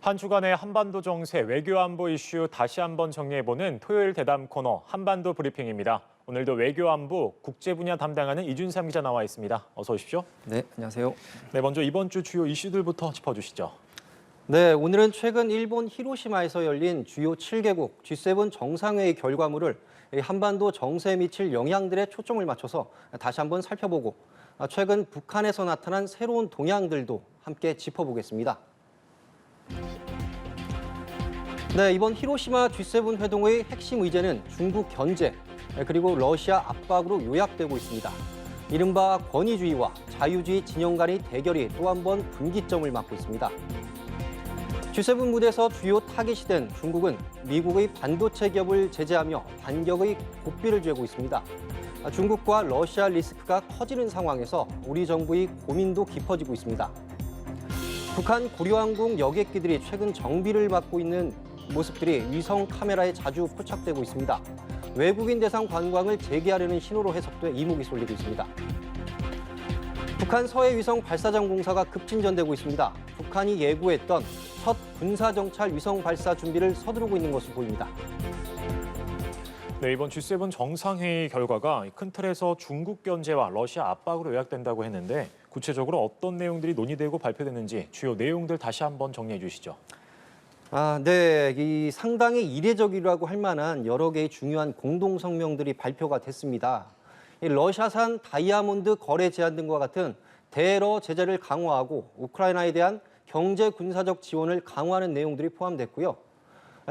한 주간의 한반도 정세, 외교 안보 이슈 다시 한번 정리해보는 토요일 대담 코너 한반도 브리핑입니다. 오늘도 외교 안보 국제 분야 담당하는 이준삼 기자 나와 있습니다. 어서 오십시오. 네, 안녕하세요. 네, 먼저 이번 주 주요 이슈들부터 짚어주시죠. 네, 오늘은 최근 일본 히로시마에서 열린 주요 7개국 G7 정상회의 결과물을 한반도 정세에 미칠 영향들에 초점을 맞춰서 다시 한번 살펴보고 최근 북한에서 나타난 새로운 동향들도 함께 짚어보겠습니다. 네, 이번 히로시마 G7 회동의 핵심 의제는 중국 견제, 그리고 러시아 압박으로 요약되고 있습니다. 이른바 권위주의와 자유주의 진영 간의 대결이 또 한 번 분기점을 맞고 있습니다. G7 무대에서 주요 타깃이 된 중국은 미국의 반도체 기업을 제재하며 반격의 고삐를 쥐고 있습니다. 중국과 러시아 리스크가 커지는 상황에서 우리 정부의 고민도 깊어지고 있습니다. 북한 고려항공 여객기들이 최근 정비를 맡고 있는 모습들이 위성 카메라에 자주 포착되고 있습니다. 외국인 대상 관광을 재개하려는 신호로 해석돼 이목이 쏠리고 있습니다. 북한 서해 위성 발사장 공사가 급진전되고 있습니다. 북한이 예고했던 첫 군사정찰 위성 발사 준비를 서두르고 있는 것으로 보입니다. 네, 이번 G7 정상회의 결과가 큰 틀에서 중국 견제와 러시아 압박으로 요약된다고 했는데 구체적으로 어떤 내용들이 논의되고 발표됐는지 주요 내용들 다시 한번 정리해 주시죠. 네, 이 상당히 이례적이라고 할 만한 여러 개의 중요한 공동 성명들이 발표가 됐습니다. 이 러시아산 다이아몬드 거래 제한 등과 같은 대러 제재를 강화하고 우크라이나에 대한 경제 군사적 지원을 강화하는 내용들이 포함됐고요.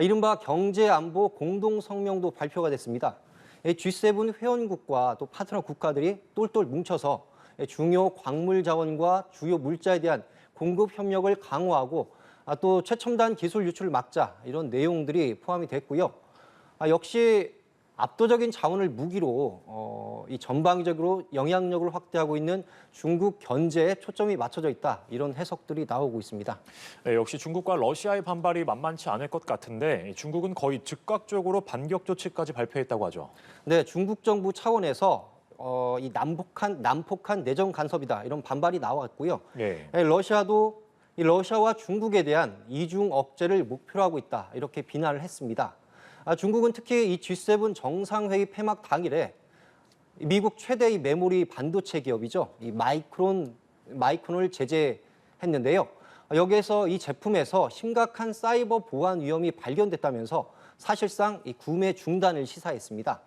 이른바 경제 안보 공동 성명도 발표가 됐습니다. G7 회원국과 또 파트너 국가들이 똘똘 뭉쳐서 중요 광물 자원과 주요 물자에 대한 공급 협력을 강화하고 또 최첨단 기술 유출을 막자 이런 내용들이 포함이 됐고요. 역시 압도적인 자원을 무기로 이 전방위적으로 영향력을 확대하고 있는 중국 견제에 초점이 맞춰져 있다. 이런 해석들이 나오고 있습니다. 네, 역시 중국과 러시아의 반발이 만만치 않을 것 같은데 중국은 거의 즉각적으로 반격 조치까지 발표했다고 하죠. 네, 중국 정부 차원에서 이 난폭한 내정 간섭이다. 이런 반발이 나왔고요. 네. 러시아도 이 러시아와 중국에 대한 이중 억제를 목표로 하고 있다. 이렇게 비난을 했습니다. 중국은 특히 이 G7 정상회의 폐막 당일에 미국 최대의 메모리 반도체 기업이죠. 이 마이크론을 제재했는데요. 여기에서 이 제품에서 심각한 사이버 보안 위험이 발견됐다면서 사실상 이 구매 중단을 시사했습니다.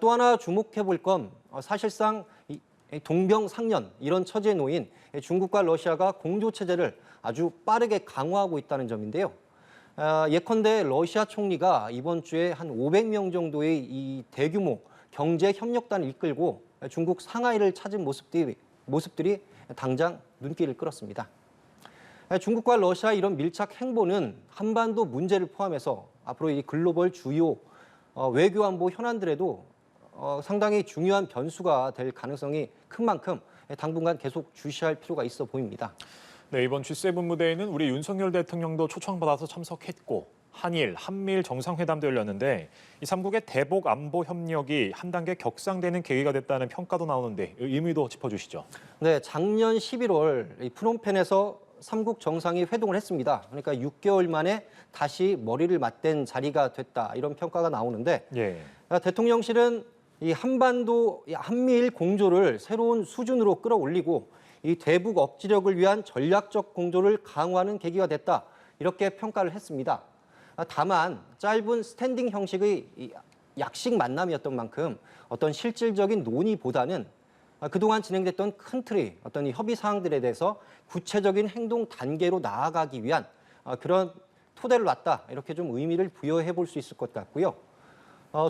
또 하나 주목해 볼 건 사실상 동병상련 이런 처지에 놓인 중국과 러시아가 공조 체제를 아주 빠르게 강화하고 있다는 점인데요. 예컨대 러시아 총리가 이번 주에 한 500명 정도의 이 대규모 경제 협력단을 이끌고 중국 상하이를 찾은 모습들이 당장 눈길을 끌었습니다. 중국과 러시아 이런 밀착 행보는 한반도 문제를 포함해서 앞으로 이 글로벌 주요 외교 안보 현안들에도 상당히 중요한 변수가 될 가능성이 큰 만큼 당분간 계속 주시할 필요가 있어 보입니다. 네, 이번 G7 무대에는 우리 윤석열 대통령도 초청받아서 참석했고 한미일 정상회담도 열렸는데 이 3국의 대북 안보 협력이 한 단계 격상되는 계기가 됐다는 평가도 나오는데 의미도 짚어주시죠. 네, 작년 11월 프놈펜에서 3국 정상이 회동을 했습니다. 그러니까 6개월 만에 다시 머리를 맞댄 자리가 됐다 이런 평가가 나오는데 예. 대통령실은 이 한미일 공조를 새로운 수준으로 끌어올리고 이 대북 억지력을 위한 전략적 공조를 강화하는 계기가 됐다. 이렇게 평가를 했습니다. 다만 짧은 스탠딩 형식의 약식 만남이었던 만큼 어떤 실질적인 논의보다는 그동안 진행됐던 큰 틀의 어떤 이 협의 사항들에 대해서 구체적인 행동 단계로 나아가기 위한 그런 토대를 놨다. 이렇게 좀 의미를 부여해 볼 수 있을 것 같고요.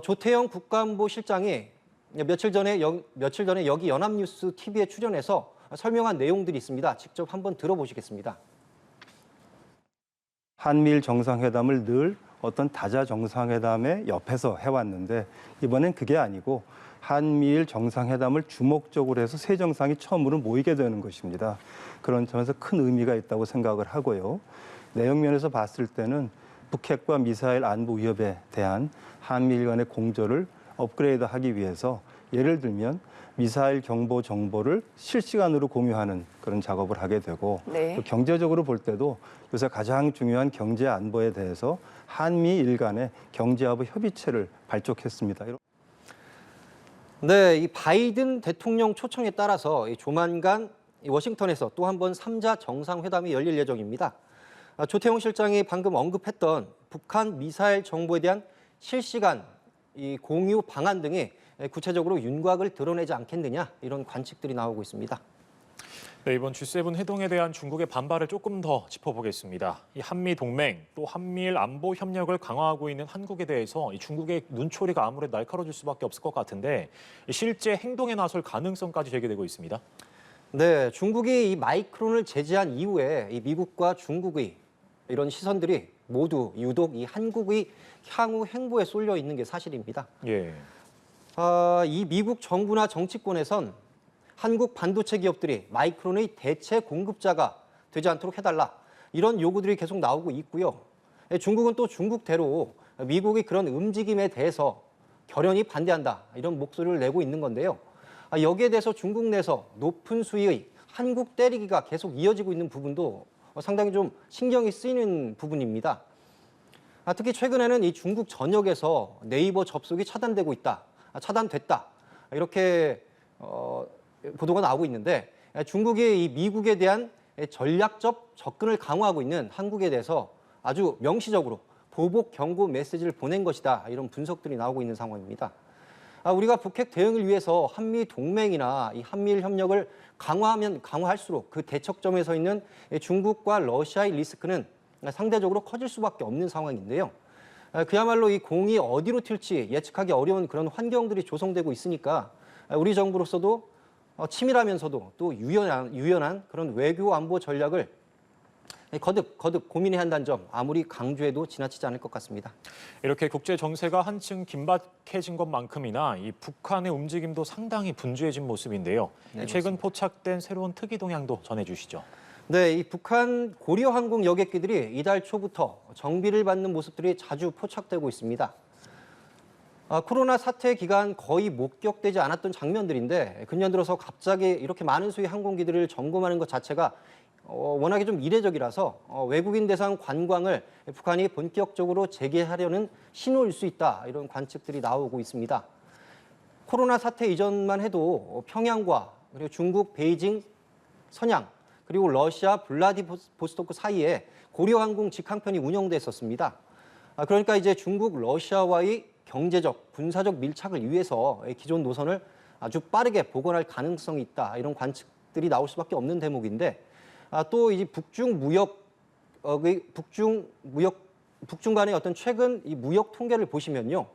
조태영 국가안보실장이 며칠 전에 여기 연합뉴스 TV에 출연해서 설명한 내용들이 있습니다. 직접 한번 들어보시겠습니다. 한미일 정상회담을 늘 어떤 다자 정상회담의 옆에서 해왔는데 이번엔 그게 아니고 한미일 정상회담을 주목적으로 해서 세 정상이 처음으로 모이게 되는 것입니다. 그런 점에서 큰 의미가 있다고 생각을 하고요. 내용 면에서 봤을 때는 북핵과 미사일 안보 위협에 대한 한미일 간의 공조를 업그레이드하기 위해서 예를 들면 미사일 경보 정보를 실시간으로 공유하는 그런 작업을 하게 되고 네. 또 경제적으로 볼 때도 요새 가장 중요한 경제 안보에 대해서 한미일 간의 경제안보 협의체를 발족했습니다. 네, 이 바이든 대통령 초청에 따라서 조만간 워싱턴에서 또 한 번 3자 정상회담이 열릴 예정입니다. 조태용 실장이 방금 언급했던 북한 미사일 정보에 대한 실시간 이 공유 방안 등이 구체적으로 윤곽을 드러내지 않겠느냐 이런 관측들이 나오고 있습니다. 네, 이번 G7 회동에 대한 중국의 반발을 조금 더 짚어보겠습니다. 이 한미 동맹 또 한미일 안보 협력을 강화하고 있는 한국에 대해서 이 중국의 눈초리가 아무래도 날카로워질 수밖에 없을 것 같은데 실제 행동에 나설 가능성까지 제기되고 있습니다. 네, 중국이 이 마이크론을 제재한 이후에 이 미국과 중국의 이런 시선들이 모두 유독 이 한국의 향후 행보에 쏠려 있는 게 사실입니다. 예. 이 미국 정부나 정치권에선 한국 반도체 기업들이 마이크론의 대체 공급자가 되지 않도록 해달라 이런 요구들이 계속 나오고 있고요. 중국은 또 중국대로 미국의 그런 움직임에 대해서 결연히 반대한다 이런 목소리를 내고 있는 건데요. 여기에 대해서 중국 내에서 높은 수위의 한국 때리기가 계속 이어지고 있는 부분도 상당히 좀 신경이 쓰이는 부분입니다. 특히 최근에는 이 중국 전역에서 네이버 접속이 차단되고 있다, 차단됐다 이렇게 보도가 나오고 있는데 중국이 이 미국에 대한 전략적 접근을 강화하고 있는 한국에 대해서 아주 명시적으로 보복 경고 메시지를 보낸 것이다 이런 분석들이 나오고 있는 상황입니다. 우리가 북핵 대응을 위해서 한미 동맹이나 이 한미일 협력을 강화하면 강화할수록 그 대척점에 서 있는 중국과 러시아의 리스크는 상대적으로 커질 수밖에 없는 상황인데요. 그야말로 이 공이 어디로 튈지 예측하기 어려운 그런 환경들이 조성되고 있으니까 우리 정부로서도 치밀하면서도 또 유연한 그런 외교 안보 전략을 거듭 고민해야 한다는 점 아무리 강조해도 지나치지 않을 것 같습니다. 이렇게 국제 정세가 한층 긴박해진 것만큼이나 이 북한의 움직임도 상당히 분주해진 모습인데요. 네, 최근 포착된 새로운 특이 동향도 전해주시죠. 네, 이 북한 고려 항공 여객기들이 이달 초부터 정비를 받는 모습들이 자주 포착되고 있습니다. 코로나 사태 기간 거의 목격되지 않았던 장면들인데 금년 들어서 갑자기 이렇게 많은 수의 항공기들을 점검하는 것 자체가 워낙에 좀 이례적이라서 외국인 대상 관광을 북한이 본격적으로 재개하려는 신호일 수 있다 이런 관측들이 나오고 있습니다. 코로나 사태 이전만 해도 평양과 그리고 중국 베이징, 선양 그리고 러시아 블라디보스토크 사이에 고려항공 직항편이 운영됐었습니다. 그러니까 이제 중국 러시아와의 경제적, 군사적 밀착을 위해서 기존 노선을 아주 빠르게 복원할 가능성이 있다 이런 관측들이 나올 수밖에 없는 대목인데 또 이 북중 간의 어떤 최근 이 무역 통계를 보시면요,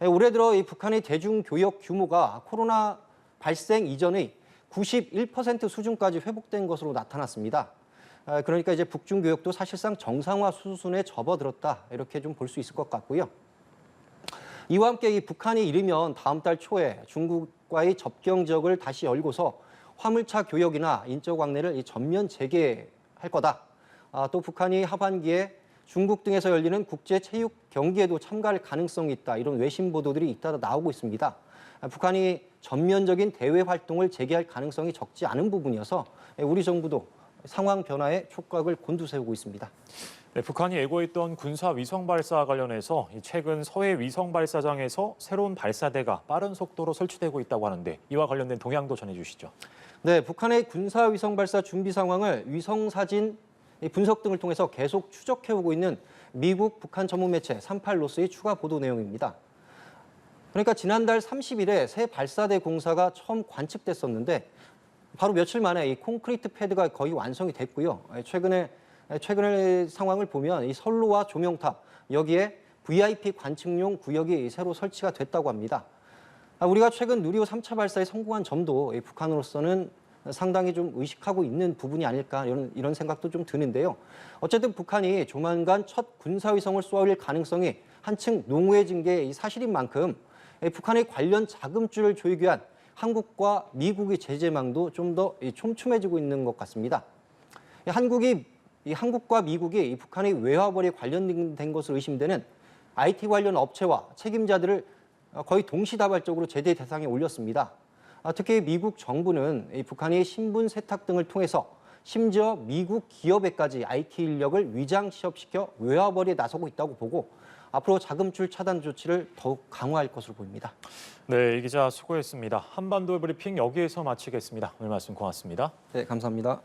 올해 들어 이 북한의 대중 교역 규모가 코로나 발생 이전의 91% 수준까지 회복된 것으로 나타났습니다. 그러니까 이제 북중 교역도 사실상 정상화 수순에 접어들었다 이렇게 좀 볼 수 있을 것 같고요. 이와 함께 이 북한이 이르면 다음 달 초에 중국과의 접경 지역을 다시 열고서 화물차 교역이나 인적 왕래를 전면 재개할 거다. 또 북한이 하반기에 중국 등에서 열리는 국제 체육 경기에도 참가할 가능성이 있다. 이런 외신 보도들이 잇따라 나오고 있습니다. 북한이 전면적인 대외 활동을 재개할 가능성이 적지 않은 부분이어서 우리 정부도 상황 변화에 촉각을 곤두세우고 있습니다. 네, 북한이 예고했던 군사 위성 발사 관련해서 최근 서해 위성 발사장에서 새로운 발사대가 빠른 속도로 설치되고 있다고 하는데 이와 관련된 동향도 전해주시죠. 네, 북한의 군사 위성 발사 준비 상황을 위성 사진 분석 등을 통해서 계속 추적해오고 있는 미국 북한 전문 매체 38로스의 추가 보도 내용입니다. 그러니까 지난달 30일에 새 발사대 공사가 처음 관측됐었는데 바로 며칠 만에 이 콘크리트 패드가 거의 완성이 됐고요. 최근의 상황을 보면 이 선로와 조명탑 여기에 VIP 관측용 구역이 새로 설치가 됐다고 합니다. 우리가 최근 누리호 3차 발사에 성공한 점도 북한으로서는 상당히 좀 의식하고 있는 부분이 아닐까 이런 생각도 좀 드는데요. 어쨌든 북한이 조만간 첫 군사위성을 쏘아올릴 가능성이 한층 농후해진 게 사실인 만큼 북한의 관련 자금줄을 조이기 위한 한국과 미국의 제재망도 좀 더 촘촘해지고 있는 것 같습니다. 한국과 미국이 북한의 외화벌이에 관련된 것으로 의심되는 IT 관련 업체와 책임자들을 거의 동시다발적으로 제재 대상에 올렸습니다. 특히 미국 정부는 이 북한이 신분 세탁 등을 통해서 심지어 미국 기업에까지 IT 인력을 위장 취업시켜 외화벌이에 나서고 있다고 보고 앞으로 자금줄 차단 조치를 더욱 강화할 것으로 보입니다. 네, 이 기자 수고했습니다. 한반도 브리핑 여기에서 마치겠습니다. 오늘 말씀 고맙습니다. 네, 감사합니다.